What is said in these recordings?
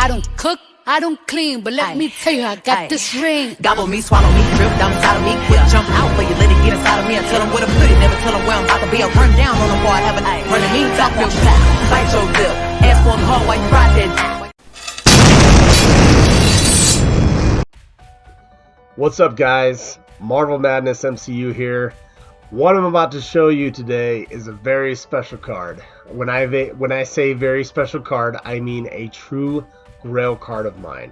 don't cook, I don't clean, but let me tell you, I got this ring. Gobble me, swallow me, drip down inside of me. Quick jump out, but you let it get inside of me. I tell them where to put it, never tell them where I'm about to be. I run down on them, boy, I have an eye. Running me, talk your shit, bite your lip. Ask for the hard while you ride that. What's up, guys? Marvel Madness MCU here. What I'm about to show you today is a very special card. When I say very special card, I mean a true Grail card of mine.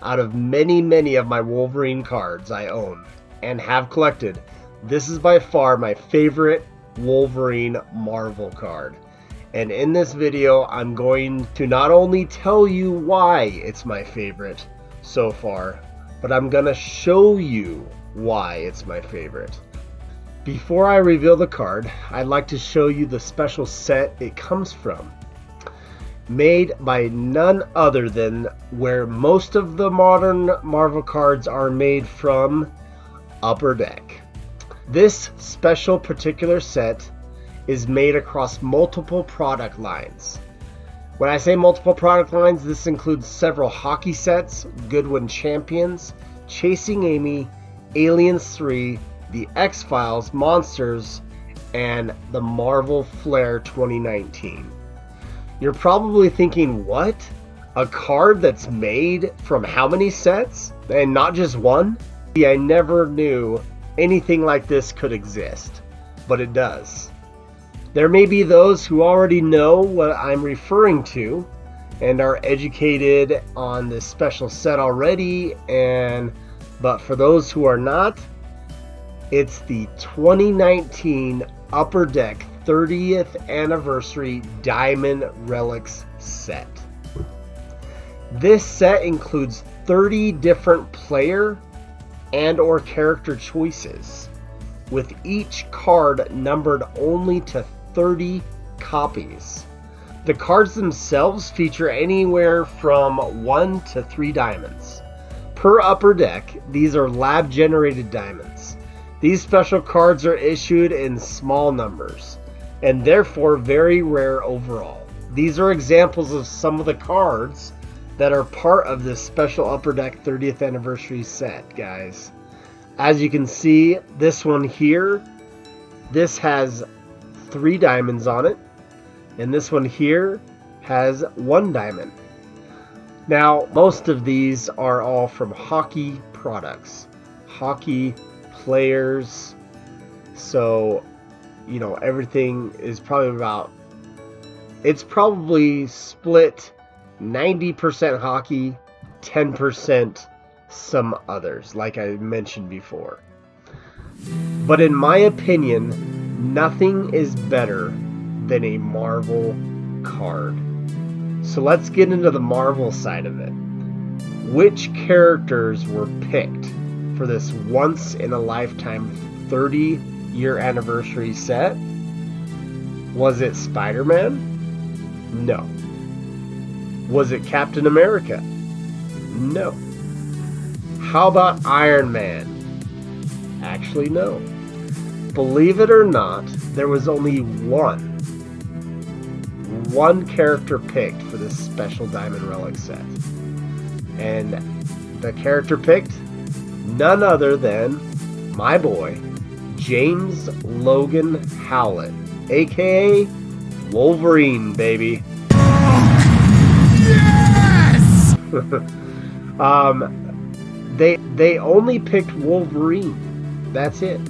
Out of many of my Wolverine cards I own and have collected, this is by far my favorite Wolverine Marvel card. And in this video, I'm going to not only tell you why it's my favorite so far, but I'm gonna show you why it's my favorite. Before I reveal the card, I'd like to show you the special set it comes from. Made by none other than where most of the modern Marvel cards are made from, Upper Deck. This special particular set is made across multiple product lines. When I say multiple product lines, this includes several hockey sets, Goodwin Champions, Chasing Amy, Aliens 3, The X-Files, Monsters, and the Marvel Flair 2019. You're probably thinking, what? A card that's made from how many sets? And not just one? I never knew anything like this could exist, but it does. There may be those who already know what I'm referring to and are educated on this special set already, but for those who are not, it's the 2019 Upper Deck 30th Anniversary Diamond Relics set. This set includes 30 different player and or character choices, with each card numbered only to 30 copies. The cards themselves feature anywhere from 1 to 3 diamonds. Per Upper Deck, these are lab generated diamonds. These special cards are issued in small numbers, and therefore very rare overall. These are examples of some of the cards that are part of this special Upper Deck 30th Anniversary set, guys. As you can see, this one here, this has 3 diamonds on it, and this one here has 1 diamond. Now, most of these are all from hockey products, hockey players, so you know, everything is it's probably split 90% hockey, 10% some others, like I mentioned before. But in my opinion, nothing is better than a Marvel card. So let's get into the Marvel side of it. Which characters were picked for this once in a lifetime 30-year anniversary set? Was it Spider-Man? No. Was it Captain America? No. How about Iron Man? Actually, no. Believe it or not, there was only one character picked for this special Diamond Relic set. And the character picked, none other than my boy, James Logan Howlett, aka Wolverine, baby. Yes! They only picked Wolverine. That's it.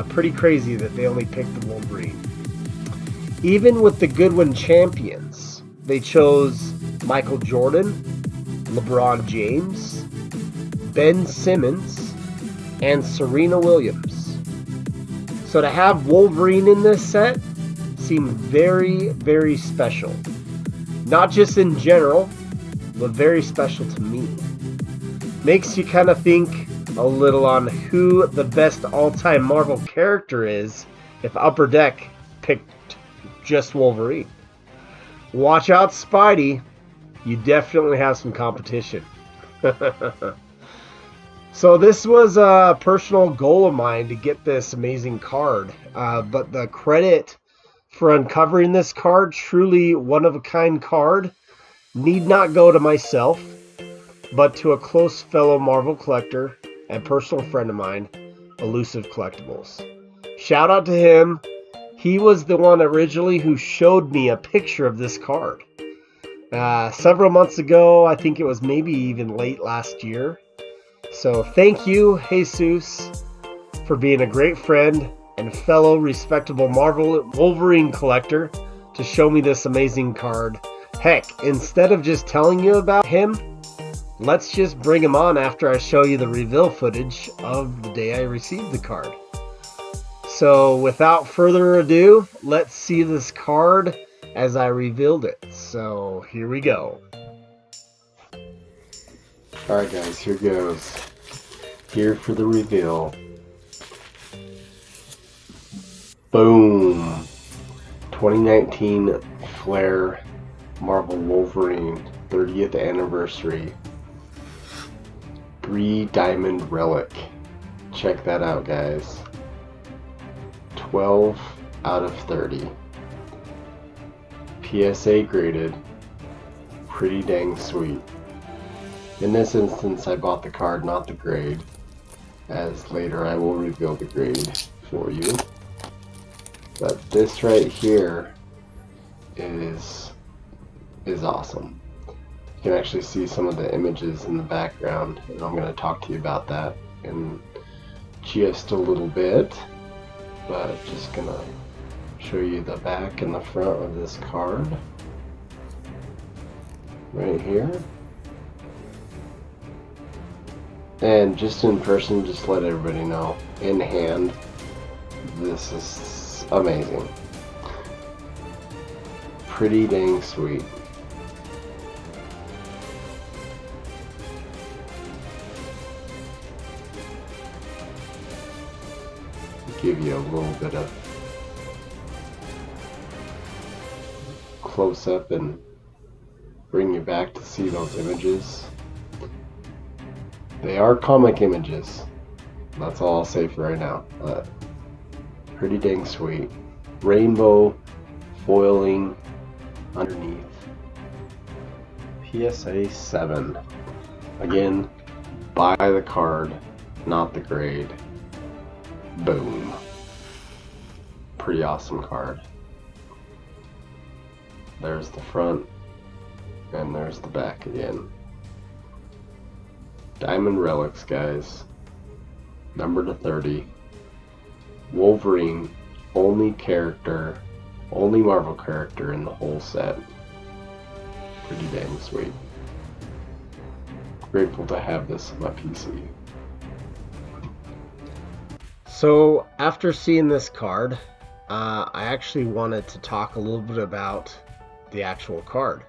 Pretty crazy that they only picked the Wolverine. Even with the Goodwin Champions, they chose Michael Jordan, LeBron James, Ben Simmons, and Serena Williams. So to have Wolverine in this set seemed very special. Not just in general, but very special to me. Makes you kind of think a little on who the best all-time Marvel character is if Upper Deck picked just Wolverine. Watch out, Spidey. You definitely have some competition. So this was a personal goal of mine to get this amazing card. But the credit for uncovering this card, truly one-of-a-kind card, need not go to myself, but to a close fellow Marvel collector and personal friend of mine, Elusive Collectibles. Shout out to him. He was the one originally who showed me a picture of this card. Several months ago, I think it was maybe even late last year. So thank you, Jesus, for being a great friend and fellow respectable Marvel Wolverine collector to show me this amazing card. Heck, instead of just telling you about him, let's just bring him on after I show you the reveal footage of the day I received the card. So without further ado, let's see this card as I revealed it. So here we go. Alright guys, here goes. Here for the reveal. Boom! 2019 Flair Marvel Wolverine 30th anniversary 3 diamond relic. Check that out guys. 12 out of 30. PSA graded. Pretty dang sweet. In this instance I bought the card, not the grade, as later I will reveal the grade for you. But this right here is awesome. You can actually see some of the images in the background, and I'm going to talk to you about that in just a little bit. But just going to show you the back and the front of this card right here. And just in person, just let everybody know, in hand, this is amazing. Pretty dang sweet. Give you a little bit of close up and bring you back to see those images. They are comic images. That's all I'll say for right now. Pretty dang sweet. Rainbow foiling underneath. PSA 7. Again, buy the card, not the grade. Boom. Pretty awesome card. There's the front, and there's the back again. Diamond relics, guys. Number to 30. Wolverine, only character, only Marvel character in the whole set. Pretty dang sweet. Grateful to have this on my PC. So after seeing this card, I actually wanted to talk a little bit about the actual card.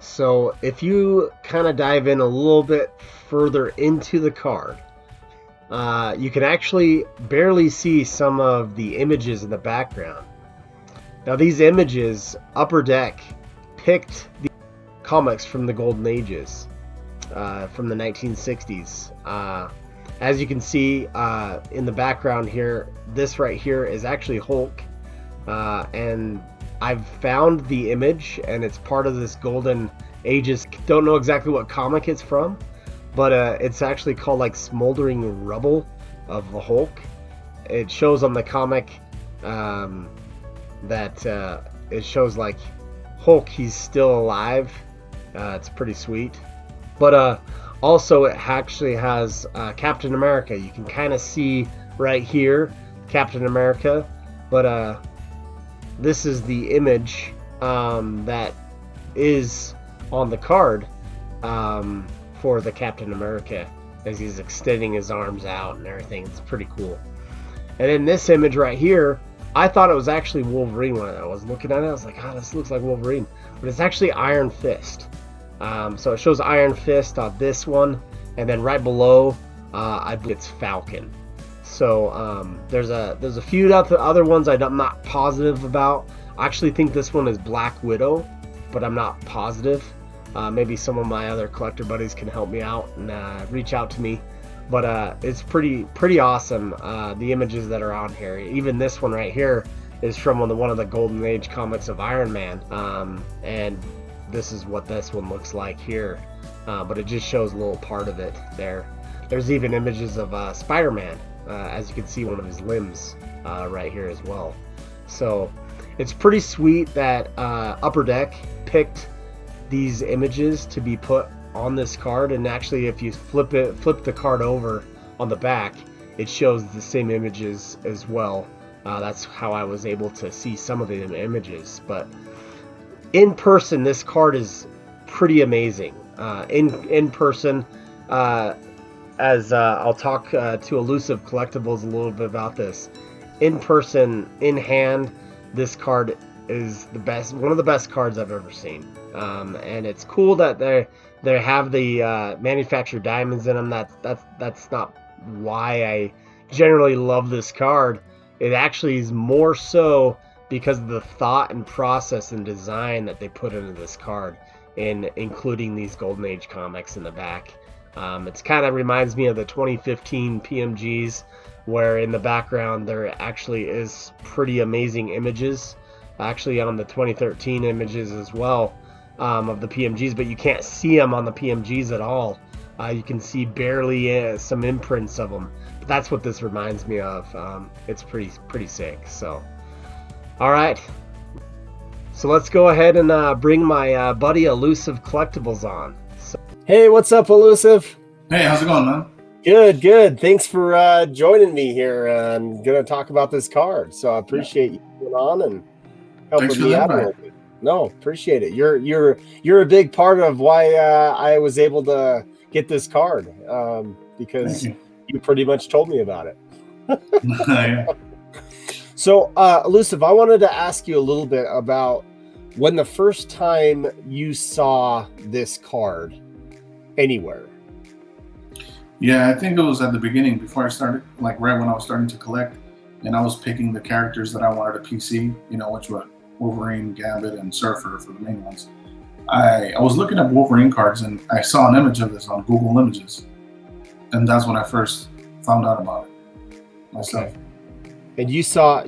So if you kind of dive in a little bit further into the card, you can actually barely see some of the images in the background. Now these images, Upper Deck picked the comics from the Golden Ages, from the 1960s. As you can see in the background here, this right here is actually Hulk, and I've found the image, and it's part of this Golden Ages. Don't know exactly what comic it's from, but it's actually called like Smoldering Rubble of the Hulk. It shows on the comic that it shows like Hulk, he's still alive. It's pretty sweet. But also it actually has Captain America. You can kind of see right here Captain America, but this is the image that is on the card for the Captain America as he's extending his arms out and everything. It's pretty cool. And in this image right here, I thought it was actually Wolverine when I was looking at it. I was like, oh, this looks like Wolverine. But it's actually Iron Fist. So it shows Iron Fist on this one, and then right below, I believe it's Falcon. So there's a few other ones I'm not positive about. I actually think this one is Black Widow, but I'm not positive. Maybe some of my other collector buddies can help me out and reach out to me. But it's pretty awesome, the images that are on here. Even this one right here is from one of the Golden Age comics of Iron Man. And this is what this one looks like here, but it just shows a little part of it there. There's even images of Spider-Man, as you can see one of his limbs right here as well. So it's pretty sweet that Upper Deck picked these images to be put on this card, and actually if you flip the card over on the back, it shows the same images as well. That's how I was able to see some of the images. But in person, this card is pretty amazing. In person, as I'll talk to Elusive Collectibles a little bit about this. In person, in hand, this card is the best, one of the best cards I've ever seen. And it's cool that they have the manufactured diamonds in them. That's not why I generally love this card. It actually is more so because of the thought and process and design that they put into this card, and including these Golden Age comics in the back. It's kind of reminds me of the 2015 PMGs, where in the background there actually is pretty amazing images, actually on the 2013 images as well, of the PMGs, but you can't see them on the PMGs at all. You can see barely some imprints of them. But that's what this reminds me of. It's pretty sick. So, all right. So let's go ahead and bring my buddy Elusive Collectibles on. So, hey, what's up, Elusive? Hey, how's it going, man? Good. Thanks for joining me here. I'm gonna talk about this card, so I appreciate you coming on and helping me out a little bit. No, appreciate it. You're a big part of why I was able to get this card, because you pretty much told me about it. Yeah. So, Elusive, I wanted to ask you a little bit about when the first time you saw this card anywhere. Yeah, I think it was at the beginning, before I started, like right when I was starting to collect, and I was picking the characters that I wanted a PC, which were Wolverine, Gambit, and Surfer for the main ones. I was looking at Wolverine cards, and I saw an image of this on Google Images, and that's when I first found out about it myself. Okay. And you saw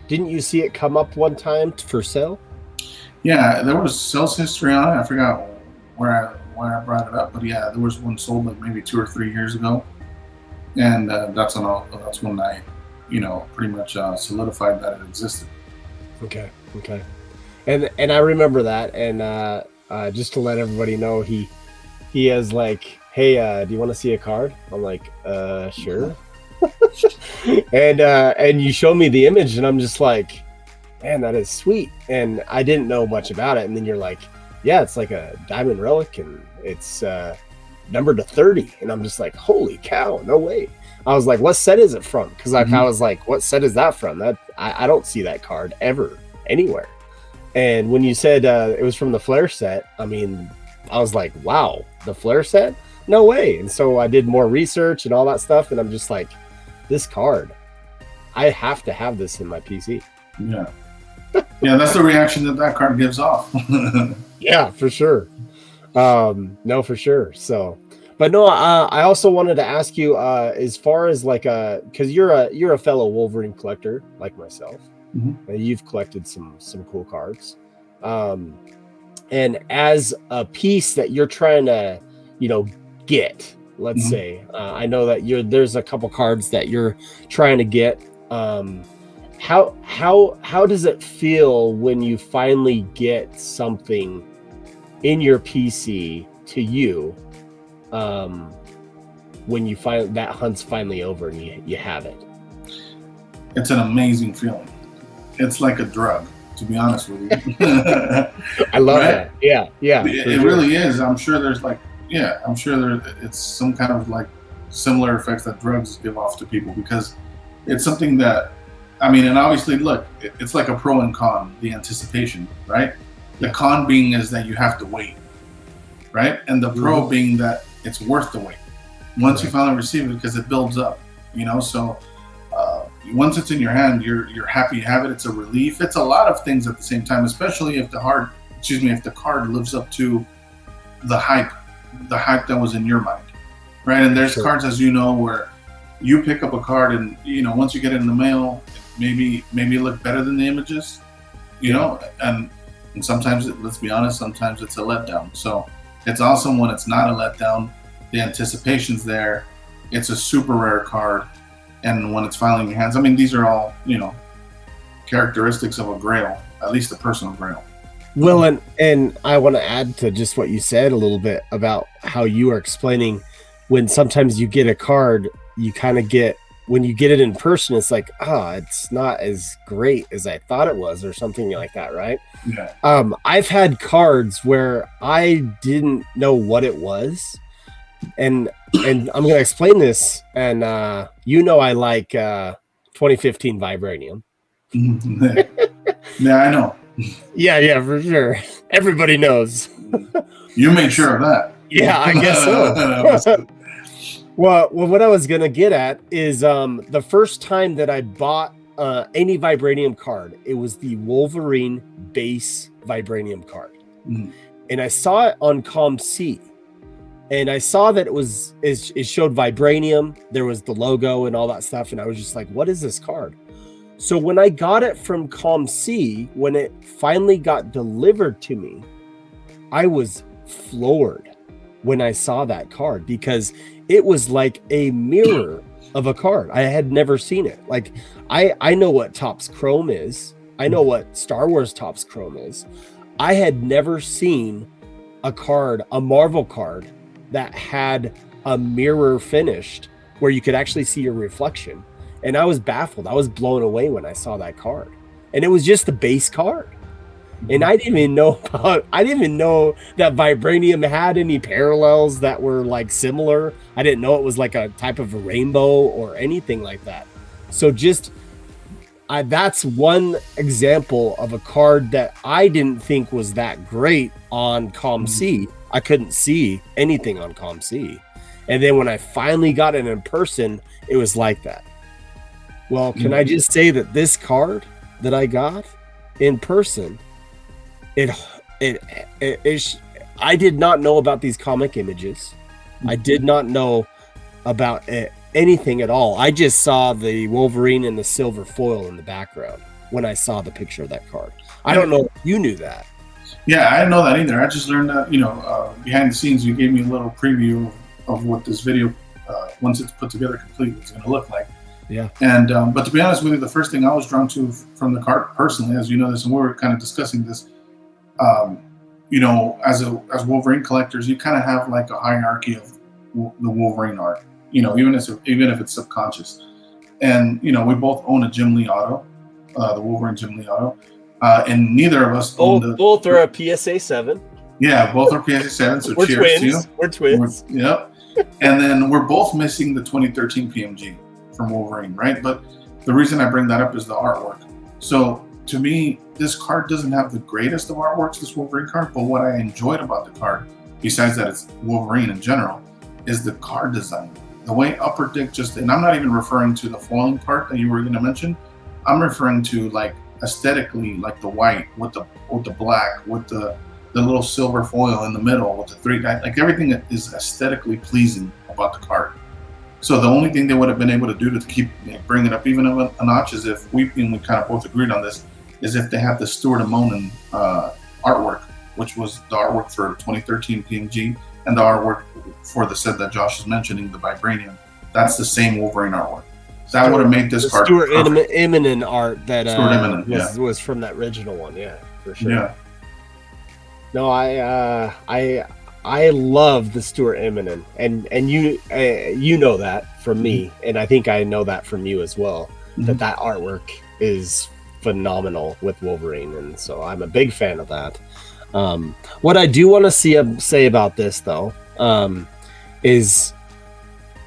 didn't you see it come up one time for sale? Yeah, there was sales history on it. I forgot where I brought it up, but yeah, there was one sold like maybe 2 or 3 years ago, and that's when I, pretty much solidified that it existed. Okay. And I remember that, and just to let everybody know, he has like, hey, do you want to see a card? I'm like, sure. and you show me the image, and I'm just like, man, that is sweet. And I didn't know much about it, and then you're like, yeah, it's like a diamond relic, and it's numbered to 30, and I'm just like, holy cow, no way. I was like, what set is it from? Because I was like, what set is that from? That I don't see that card ever anywhere. And when you said it was from the Flare set, I mean, I was like, wow, the Flare set? No way. And so I did more research and all that stuff, and I'm just like, this card, I have to have this in my PC. Yeah. Yeah, that's the reaction that card gives off. Yeah, for sure. No, for sure. So, but no, I also wanted to ask you, as far as like because you're a fellow Wolverine collector like myself. Mm-hmm. You've collected some cool cards, and as a piece that you're trying to, get, let's mm-hmm. say, I know that there's a couple cards that you're trying to get. How does it feel when you finally get something in your PC to you, when you find that hunt's finally over and you have it? It's an amazing feeling. It's like a drug, to be honest with you. I love that. Yeah. It really is. I'm sure it's some kind of like similar effects that drugs give off to people, because it's something that, and obviously, look, it's like a pro and con, the anticipation, right? The con being is that you have to wait, right? And the pro mm-hmm. being that it's worth the wait. Once you finally receive it, because it builds up, so once it's in your hand, you're happy you have it. It's a relief. It's a lot of things at the same time, especially if the card lives up to the hype that was in your mind, right? And there's cards, as you know, where you pick up a card and, once you get it in the mail, maybe look better than the images, and And sometimes, let's be honest, sometimes it's a letdown. So it's awesome when it's not a letdown. The anticipation's there. It's a super rare card. And when it's finally in your hands, I mean, these are all, characteristics of a Grail, at least a personal Grail. Well, and I want to add to just what you said a little bit about how you are explaining when sometimes you get a card, you kind of get, when you get it in person, it's like, it's not as great as I thought it was, or something like that, right? Yeah. I've had cards where I didn't know what it was, and I'm going to explain this, and I like 2015 Vibranium. Yeah, I know. Yeah, for sure. Everybody knows. You made sure of that. Yeah, I guess so. Well, what I was going to get at is the first time that I bought any Vibranium card, it was the Wolverine base Vibranium card. Mm. And I saw it on ComC. And I saw that it showed Vibranium. There was the logo and all that stuff. And I was just like, what is this card? So when I got it from ComC, when it finally got delivered to me, I was floored when I saw that card, because it was like a mirror of a card. I had never seen it. Like, I know what Topps Chrome is. I know what Star Wars Topps Chrome is. I had never seen a card, a Marvel card, that had a mirror finished where you could actually see your reflection. And I was baffled. I was blown away when I saw that card. And it was just the base card. And I didn't even know that Vibranium had any parallels that were like similar. I didn't know it was like a type of a rainbow or anything like that. So that's one example of a card that I didn't think was that great on ComC. I couldn't see anything on ComC. And then when I finally got it in person, it was like that. Well, can I just say that this card that I got in person, I did not know about these comic images. I did not know about anything at all. I just saw the Wolverine and the silver foil in the background when I saw the picture of that card. I don't know if you knew that. Yeah, I didn't know that either. I just learned that, behind the scenes, you gave me a little preview of what this video, once it's put together completely, is going to look like. Yeah. And but to be honest with you, the first thing I was drawn to from the card personally, as you know this, and we were kind of discussing this, as Wolverine collectors, you kind of have like a hierarchy of the Wolverine art, even if it's subconscious. And we both own a Jim Lee auto, the Wolverine Jim Lee auto, and neither of us own both are a PSA 7. Yeah, both are PSA 7. So we're cheers twins. to you. We're twins. Yep. And then we're both missing the 2013 PMG from Wolverine, right? But the reason I bring that up is the artwork. So to me, this card doesn't have the greatest of artworks, this Wolverine card, but what I enjoyed about the card, besides that it's Wolverine in general, is the card design. The way Upper Deck and I'm not even referring to the foiling part that you were going to mention. I'm referring to like aesthetically, like the white with the black, with the little silver foil in the middle, with the three guys, like everything that is aesthetically pleasing about the card. So the only thing they would have been able to do to keep bring it up even a notch is if we kind of both agreed on this, is if they had the Stuart Immonen artwork, which was the artwork for 2013 PMG and the artwork for the set that Josh is mentioning, the Vibranium. That's the same Wolverine artwork. So that would have made this card Stuart Immonen art that was from that original one. Yeah, for sure. Yeah. No, I love the Stuart Immonen, and you know that from me, and I think I know that from you as well. Mm-hmm. That artwork is phenomenal with Wolverine, and so I'm a big fan of that. What I do want to say about this though, is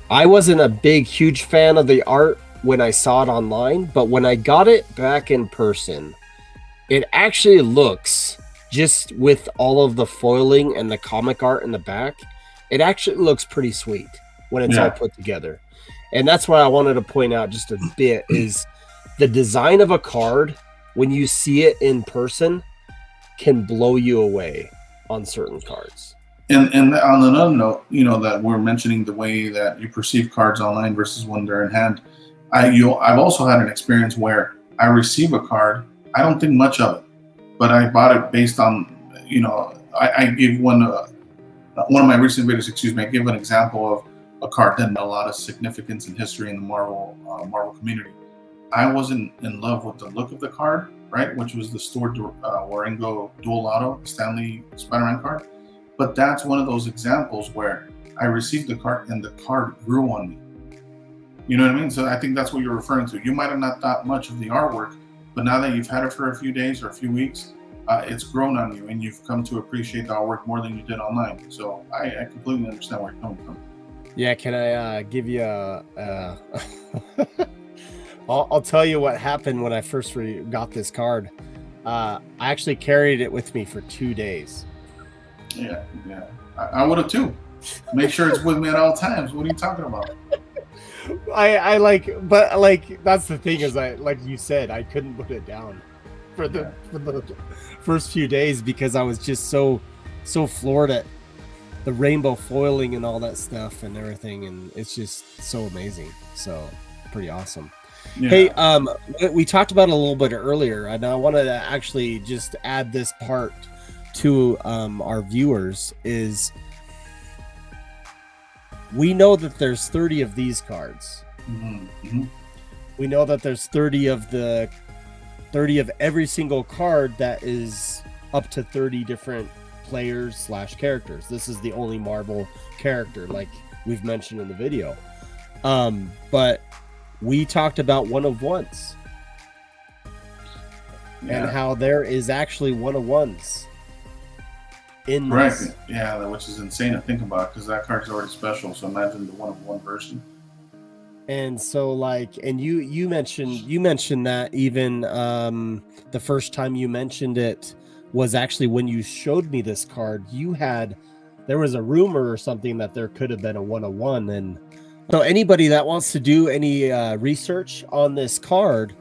I wasn't a huge fan of the art when I saw it online, but when I got it back in person, it actually looks, just with all of the foiling and the comic art in the back, it actually looks pretty sweet when it's all put together. And that's what I wanted to point out just a bit, is the design of a card, when you see it in person, can blow you away on certain cards. And on another note, that we're mentioning the way that you perceive cards online versus when they're in hand. I've also had an experience where I receive a card, I don't think much of it. but I bought it based on, I gave one of my recent videos, I gave an example of a card that had a lot of significance and history in the Marvel community. I wasn't in love with the look of the card, right, which was the Stuart Waringo Dual Auto Stanley Spider-Man card. But that's one of those examples where I received the card and the card grew on me. You know what I mean? So I think that's what you're referring to. You might have not thought much of the artwork, but now that you've had it for a few days or a few weeks, it's grown on you, and you've come to appreciate the artwork more than you did online. So I completely understand where you're coming from. Yeah, can I give you I'll tell you what happened when I first got this card. I actually carried it with me for 2 days. Yeah. I would have too. Make sure it's with me at all times. What are you talking about? But that's the thing is, like you said, I couldn't put it down for the first few days because I was just so floored at the rainbow foiling and all that stuff and everything, and it's just so amazing. So pretty awesome. Yeah. Hey, we talked about it a little bit earlier, and I wanted to actually just add this part to our viewers. Is we know that there's 30 of these cards. Mm-hmm. We know that there's 30 of every single card that is up to 30 different players / characters. This is the only Marvel character, like we've mentioned in the video. But we talked about one-of-ones and how there is actually one-of-ones in this. Right. Yeah, which is insane to think about because that card's already special. So imagine the one-of-one version. And so, and you mentioned that even the first time you mentioned it was actually when you showed me this card. There was a rumor or something that there could have been a one-of-one, and so anybody that wants to do any research on this card,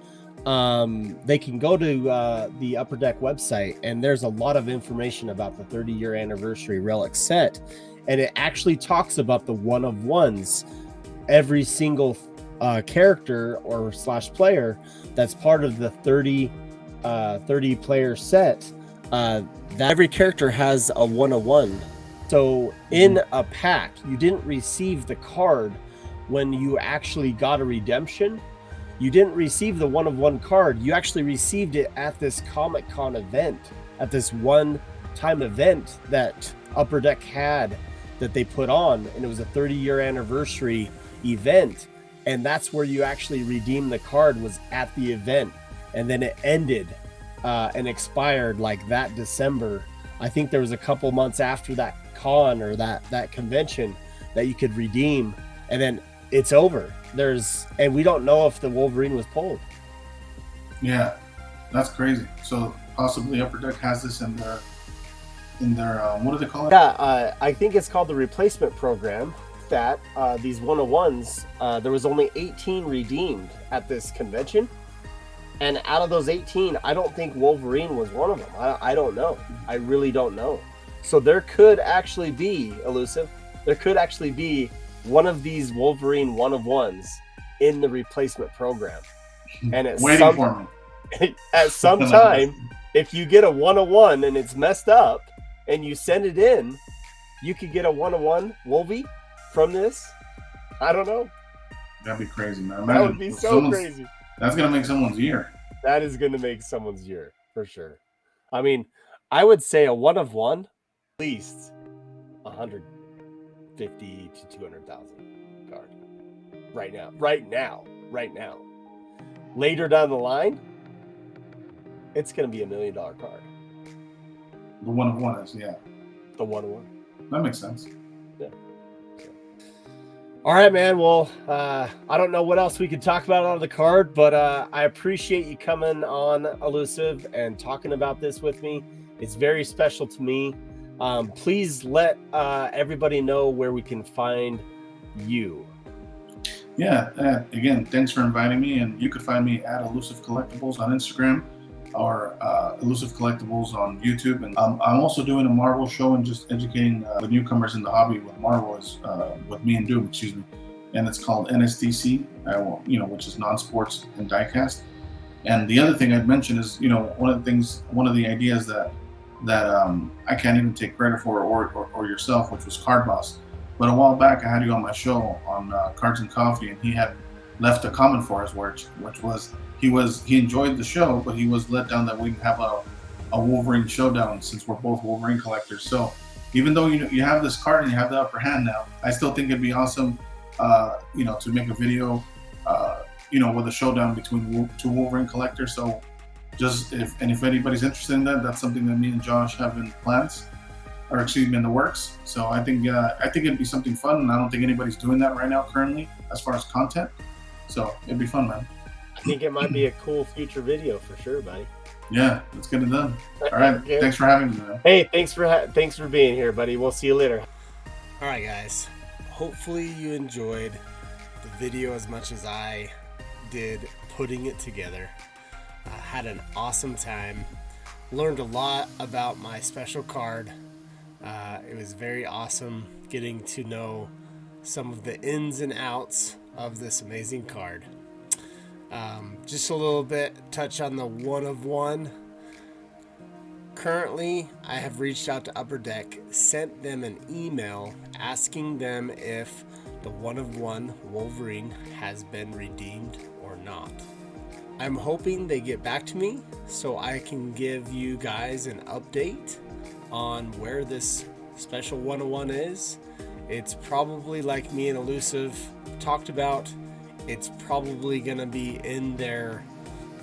they can go to the Upper Deck website, and there's a lot of information about the 30-year anniversary relic set, and it actually talks about the one-of-ones. Every single character or / player that's part of the 30 player set, that every character has a one-of-one. So in a pack, you didn't receive the card when you actually got a redemption. You didn't receive the one-of-one card. You actually received it at this Comic-Con event, at this one-time event that Upper Deck had that they put on, and it was a 30-year anniversary event, and that's where you actually redeemed the card, was at the event, and then it ended and expired like that December. I think there was a couple months after that con or that convention that you could redeem, and then it's over. And we don't know if the Wolverine was pulled. Yeah, that's crazy. So possibly Upper Deck has this in their what do they call it? Yeah, I think it's called the replacement program. That these one-of-ones, there was only 18 redeemed at this convention, and out of those 18, I don't think Wolverine was one of them. I don't know. I really don't know. So there could actually be, Elusive, there could actually be one of these Wolverine one-of-ones in the replacement program. And at some time, if you get a one-of-one and it's messed up and you send it in, you could get a one-of-one Wolvie from this. I don't know. That'd be crazy, man. That would be so crazy. That's gonna make someone's year. That is gonna make someone's year for sure. I mean, I would say a one-of-one, at least 150 to 200,000 card. Right now. Later down the line, it's gonna be $1 million card. The one-of-one is, yeah. The one-of-one. That makes sense. Yeah. All right, man. Well, I don't know what else we could talk about on the card, but I appreciate you coming on, Elusive, and talking about this with me. It's very special to me. Please let everybody know where we can find you. Yeah. Again, thanks for inviting me. And you could find me at Elusive Collectibles on Instagram or Elusive Collectibles on YouTube. And I'm also doing a Marvel show and just educating the newcomers in the hobby with Marvel, with me and Doom, excuse me. And it's called NSDC, which is non-sports and diecast. And the other thing I'd mention is, one of the ideas that I can't even take credit for, or yourself, which was Card Boss. But a while back, I had you on my show on Cards and Coffee, and he had left a comment for us, which was he enjoyed the show, but he was let down that we have a Wolverine showdown, since we're both Wolverine collectors. So even though you have this card and you have the upper hand now, I still think it'd be awesome, to make a video, with a showdown between two Wolverine collectors. So if anybody's interested in that, that's something that me and Josh have in plans, or in the works. So I think it'd be something fun, and I don't think anybody's doing that right now currently as far as content. So it'd be fun, man. I think it might be a cool future video for sure, buddy. Yeah, let's get it done. All right, okay. Thanks for having me, man. Hey, thanks for being here, buddy. We'll see you later. All right, guys. Hopefully you enjoyed the video as much as I did putting it together. I had an awesome time. Learned a lot about my special card. It was very awesome getting to know some of the ins and outs of this amazing card. Just a little bit touch on the 1 of 1. Currently, I have reached out to Upper Deck, sent them an email asking them if the 1 of 1 Wolverine has been redeemed or not. I'm hoping they get back to me so I can give you guys an update on where this special 1 of 1 is. It's probably, like me and Elusive talked about, it's probably gonna be in their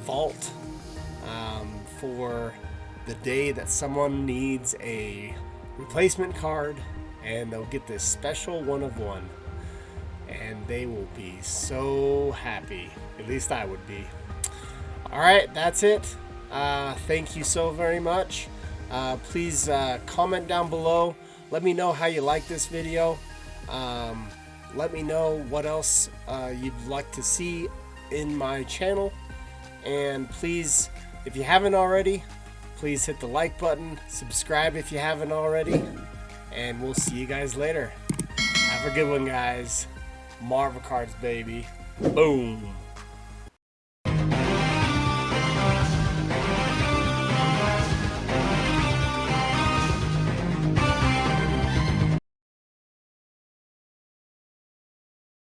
vault for the day that someone needs a replacement card, and they'll get this special 1 of 1, and they will be so happy. At least I would be. All right, that's it. Thank you so very much. Please comment down below. Let me know how you like this video. Let me know what else you'd like to see in my channel. And please, if you haven't already, please hit the like button. Subscribe if you haven't already. And we'll see you guys later. Have a good one, guys. Marvel Cards, baby. Boom.